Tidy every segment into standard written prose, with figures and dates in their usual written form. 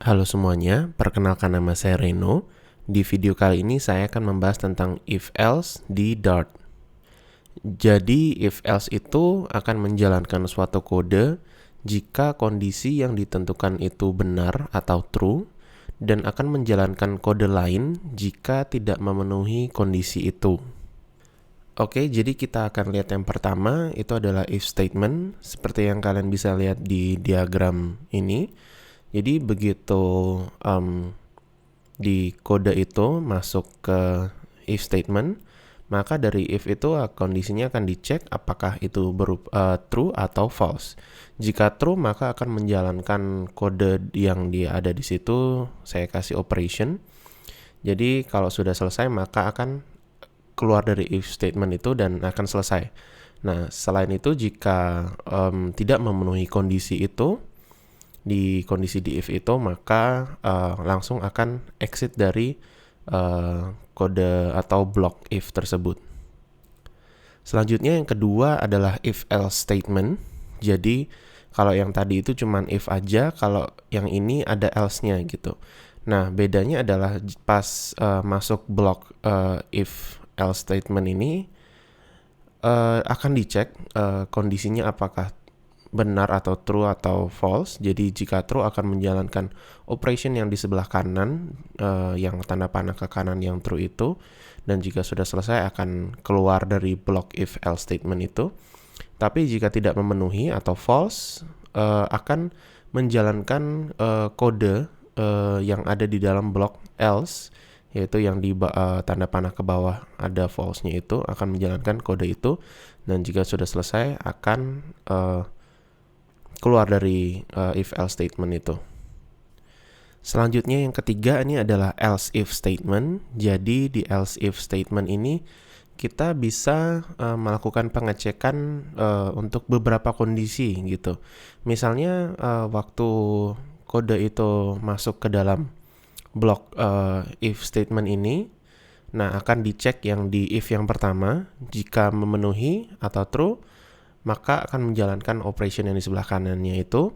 Halo semuanya, perkenalkan nama saya Reno. Di video kali ini saya akan membahas tentang if-else di Dart. Jadi if-else itu akan menjalankan suatu kode jika kondisi yang ditentukan itu benar atau true, dan akan menjalankan kode lain jika tidak memenuhi kondisi itu. Oke, jadi kita akan lihat yang pertama, itu adalah if statement, seperti yang kalian bisa lihat di diagram ini. Jadi begitu di kode itu masuk ke if statement, maka dari if itu kondisinya akan dicek apakah itu true atau false. Jika true, maka akan menjalankan kode yang ada di situ, saya kasih operation. Jadi kalau sudah selesai, maka akan keluar dari if statement itu dan akan selesai. Nah, selain itu jika tidak memenuhi kondisi itu, di kondisi di if itu, maka langsung akan exit dari kode atau block if tersebut. Selanjutnya yang kedua adalah if else statement. Jadi kalau yang tadi itu cuman if aja, kalau yang ini ada else-nya gitu. Nah, bedanya adalah pas masuk block if else statement ini akan dicek kondisinya apakah benar atau true atau false. Jadi jika true akan menjalankan operation yang di sebelah kanan, yang tanda panah ke kanan yang true itu, dan jika sudah selesai akan keluar dari block if else statement itu. Tapi jika tidak memenuhi atau false, akan menjalankan kode yang ada di dalam block else, yaitu yang di tanda panah ke bawah ada false-nya itu, akan menjalankan kode itu, dan jika sudah selesai akan keluar dari if else statement itu. Selanjutnya yang ketiga ini adalah else if statement. Jadi di else if statement ini kita bisa melakukan pengecekan untuk beberapa kondisi gitu. Misalnya waktu kode itu masuk ke dalam blok if statement ini, nah akan dicek yang di if yang pertama, jika memenuhi atau true, maka akan menjalankan operation yang di sebelah kanannya itu.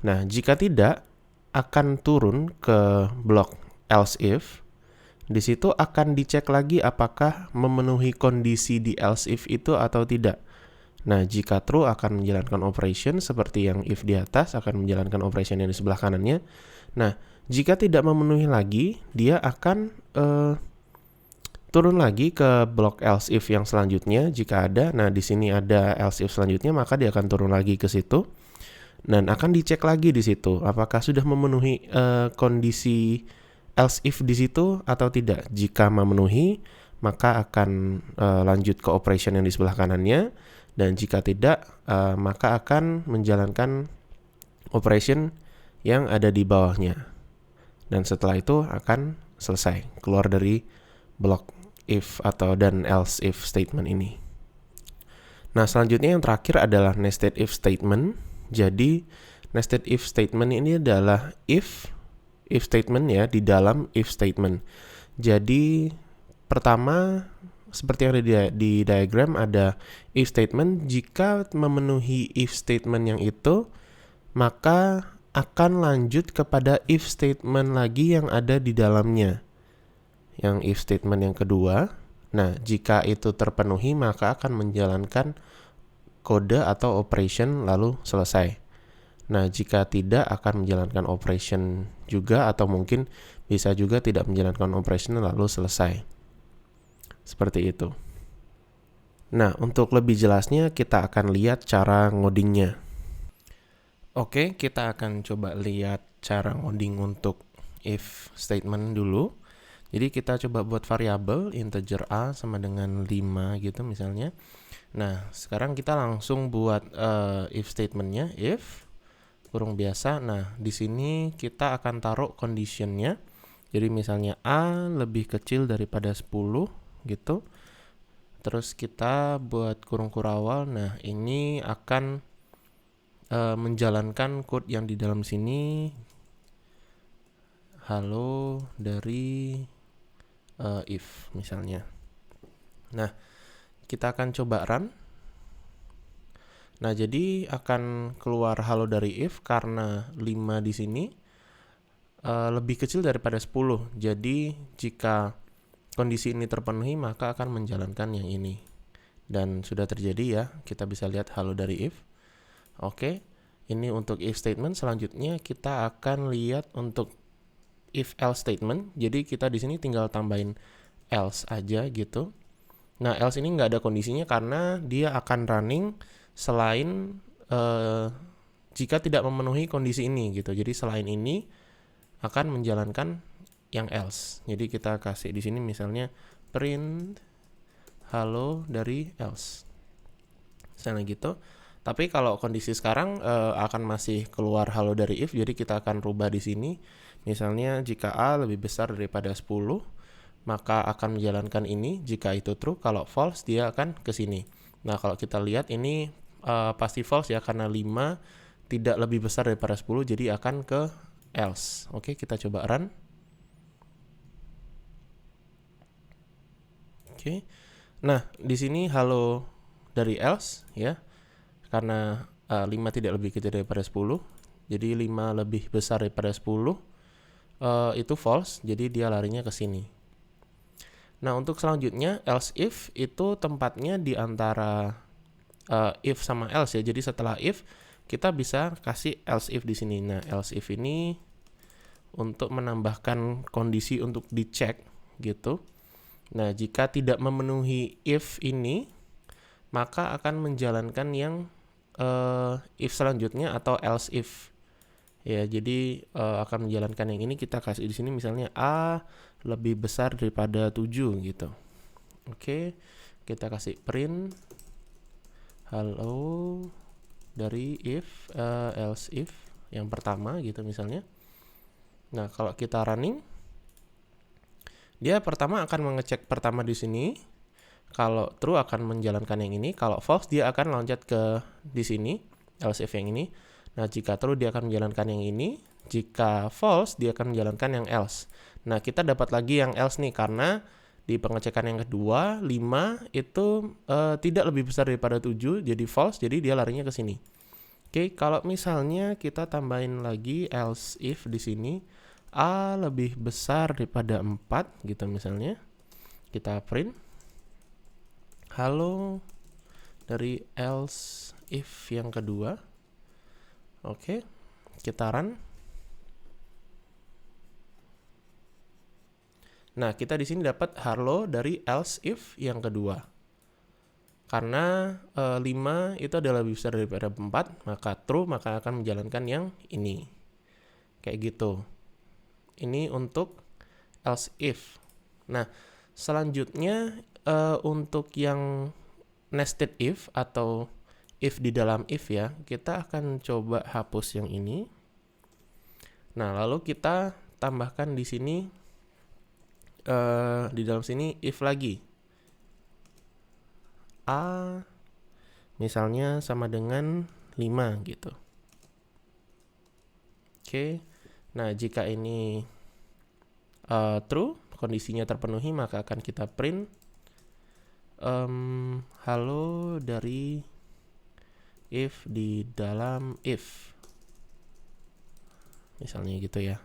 Nah, jika tidak, akan turun ke blok else if. Di situ akan dicek lagi apakah memenuhi kondisi di else if itu atau tidak. Nah, jika true akan menjalankan operation seperti yang if di atas, akan menjalankan operation yang di sebelah kanannya. Nah, jika tidak memenuhi lagi, dia akan turun lagi ke blok else if yang selanjutnya jika ada. Nah, di sini ada else if selanjutnya, maka dia akan turun lagi ke situ dan akan dicek lagi di situ apakah sudah memenuhi kondisi else if di situ atau tidak. Jika memenuhi, maka akan lanjut ke operation yang di sebelah kanannya, dan jika tidak, maka akan menjalankan operation yang ada di bawahnya. Dan setelah itu akan selesai keluar dari blok if atau dan else if statement ini. Nah, selanjutnya yang terakhir adalah nested if statement. Jadi nested if statement ini adalah if statement ya di dalam if statement. Jadi pertama seperti yang ada di diagram, ada if statement. Jika memenuhi if statement yang itu, maka akan lanjut kepada if statement lagi yang ada di dalamnya, yang if statement yang kedua. Nah, jika itu terpenuhi, maka akan menjalankan kode atau operation lalu selesai. Nah, jika tidak, akan menjalankan operation juga, atau mungkin bisa juga tidak menjalankan operation lalu selesai. Seperti itu. Nah, untuk lebih jelasnya kita akan lihat cara ngodingnya. Oke, kita akan coba lihat cara ngoding untuk if statement dulu. Jadi kita coba buat variabel integer a sama dengan 5 gitu misalnya. Nah, sekarang kita langsung buat if statementnya, if kurung biasa. Nah, di sini kita akan taruh conditionnya. Jadi misalnya a lebih kecil daripada 10 gitu. Terus kita buat kurung kurawal. Nah, ini akan menjalankan code yang di dalam sini. Halo dari if misalnya. Nah, kita akan coba run. Nah, jadi akan keluar halo dari if karena 5 di sini lebih kecil daripada 10. Jadi jika kondisi ini terpenuhi maka akan menjalankan yang ini. Dan sudah terjadi ya, kita bisa lihat halo dari if. Oke, ini untuk if statement. Selanjutnya kita akan lihat untuk if else statement. Jadi kita di sini tinggal tambahin else aja gitu. Nah, else ini nggak ada kondisinya karena dia akan running selain jika tidak memenuhi kondisi ini gitu. Jadi selain ini akan menjalankan yang else. Jadi kita kasih di sini misalnya print halo dari else. Misalnya gitu. Tapi kalau kondisi sekarang akan masih keluar halo dari if, jadi kita akan rubah di sini. Misalnya jika A lebih besar daripada 10, maka akan menjalankan ini. Jika itu true, kalau false dia akan ke sini. Nah, kalau kita lihat ini pasti false ya, karena 5 tidak lebih besar daripada 10, jadi akan ke else. Oke, kita coba run. Oke. Nah, di sini halo dari else ya. Karena 5 tidak lebih kecil daripada 10. Jadi 5 lebih besar daripada 10. Itu false, jadi dia larinya ke sini. Nah, untuk selanjutnya else if itu tempatnya di antara if sama else ya. Jadi setelah if kita bisa kasih else if di sini. Nah, else if ini untuk menambahkan kondisi untuk dicek gitu. Nah, jika tidak memenuhi if ini, maka akan menjalankan yang if selanjutnya atau else if. Ya, jadi akan menjalankan yang ini. Kita kasih di sini misalnya A lebih besar daripada 7 gitu. Oke, kita kasih print halo dari if else if yang pertama gitu misalnya. Nah, kalau kita running, dia pertama akan mengecek pertama di sini. Kalau true akan menjalankan yang ini, kalau false dia akan loncat ke di sini, else if yang ini. Nah, jika true dia akan menjalankan yang ini, jika false dia akan menjalankan yang else. Nah, kita dapat lagi yang else nih karena di pengecekan yang kedua 5 itu tidak lebih besar daripada 7, jadi false, jadi dia larinya ke sini. Oke, kalau misalnya kita tambahin lagi else if di sini A lebih besar daripada 4 gitu misalnya. Kita print halo dari else if yang kedua. Oke, kita run. Nah, kita di sini dapat halo dari else if yang kedua. Karena 5 itu adalah lebih besar daripada 4, maka true, maka akan menjalankan yang ini. Kayak gitu. Ini untuk else if. Nah, selanjutnya untuk yang nested if atau if di dalam if ya, kita akan coba hapus yang ini. Nah, lalu kita tambahkan di sini di dalam sini if lagi. A misalnya sama dengan 5 gitu. Oke. Nah, jika ini true, kondisinya terpenuhi, maka akan kita print halo dari if di dalam if. Misalnya gitu ya.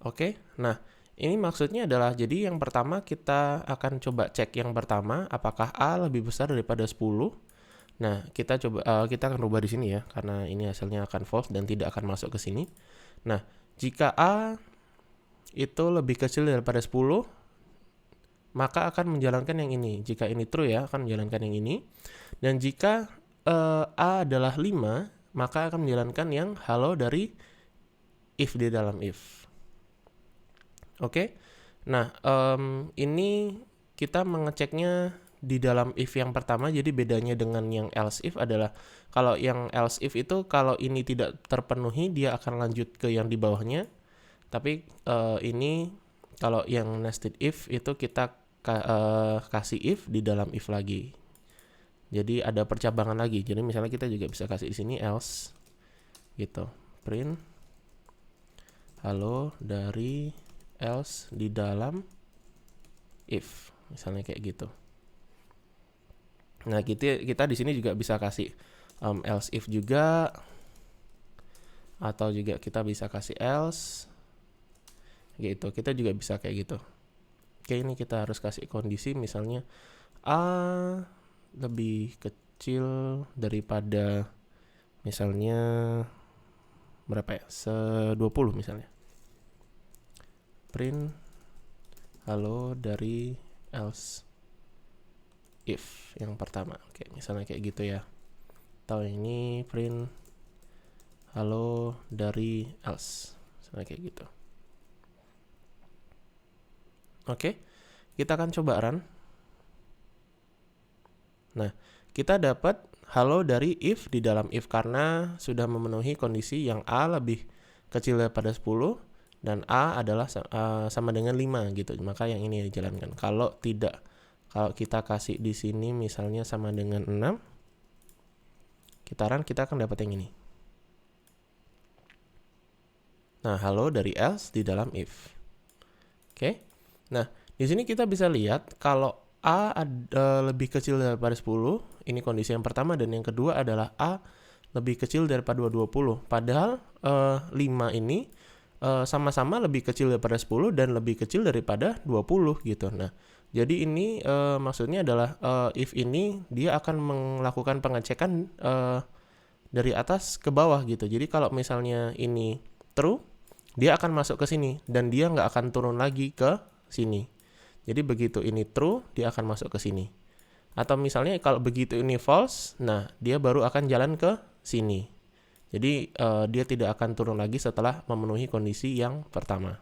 Oke, nah ini maksudnya adalah jadi yang pertama kita akan coba cek yang pertama apakah A lebih besar daripada 10. Nah, kita akan rubah di sini ya karena ini hasilnya akan false dan tidak akan masuk ke sini. Nah, jika A itu lebih kecil daripada 10, maka akan menjalankan yang ini. Jika ini true ya, akan menjalankan yang ini. Dan jika A adalah 5, maka akan menjalankan yang halo dari if di dalam if. Oke. Nah, ini kita mengeceknya di dalam if yang pertama. Jadi bedanya dengan yang else if adalah kalau yang else if itu kalau ini tidak terpenuhi dia akan lanjut ke yang di bawahnya. Tapi ini kalau yang nested if itu kita kasih if di dalam if lagi. Jadi ada percabangan lagi. Jadi misalnya kita juga bisa kasih di sini else gitu. Print halo dari else di dalam if. Misalnya kayak gitu. Nah, kita di sini juga bisa kasih else if juga. atau juga kita bisa kasih else gitu. Kita juga bisa kayak gitu. Oke, ini kita harus kasih kondisi misalnya A lebih kecil daripada misalnya berapa ya, 20 misalnya. Print halo dari else if yang pertama. Oke, misalnya kayak gitu ya. Atau ini print halo dari else, misalnya kayak gitu. Oke, kita akan coba run. Nah, kita dapat halo dari if di dalam if karena sudah memenuhi kondisi yang A lebih kecil daripada 10 dan A adalah sama dengan 5 gitu. Maka yang ini dijalankan. Kalau tidak, kalau kita kasih di sini misalnya sama dengan 6, kita run, kita akan dapat yang ini. Nah, halo dari else di dalam if. Oke. Nah, di sini kita bisa lihat kalau A lebih kecil daripada 10, ini kondisi yang pertama, dan yang kedua adalah A lebih kecil daripada 20. Padahal 5 ini sama-sama lebih kecil daripada 10 dan lebih kecil daripada 20 gitu. Nah, jadi ini maksudnya adalah if ini dia akan melakukan pengecekan dari atas ke bawah gitu. Jadi kalau misalnya ini true, dia akan masuk ke sini dan dia nggak akan turun lagi ke sini. Jadi begitu ini true, dia akan masuk ke sini. Atau misalnya kalau begitu ini false, nah dia baru akan jalan ke sini. Jadi dia tidak akan turun lagi setelah memenuhi kondisi yang pertama.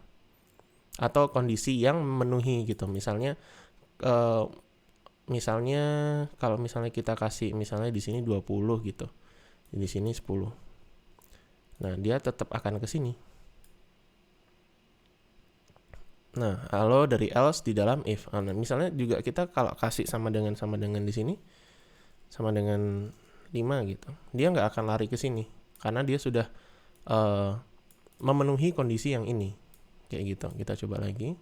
Atau kondisi yang memenuhi gitu. Misalnya kalau misalnya kita kasih misalnya di sini 20 gitu. Di sini 10. Nah, dia tetap akan ke sini. Nah, halo dari else di dalam if. Nah, misalnya juga kita kalau kasih sama dengan di sini, sama dengan 5 gitu, dia nggak akan lari ke sini karena dia sudah memenuhi kondisi yang ini. Kayak gitu. Kita coba lagi.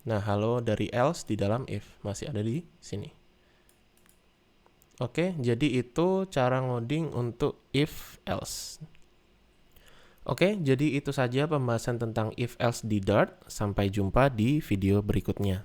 Nah, halo dari else di dalam if masih ada di sini. Oke, jadi itu cara ngoding untuk if else. Oke, jadi itu saja pembahasan tentang if else di Dart. Sampai jumpa di video berikutnya.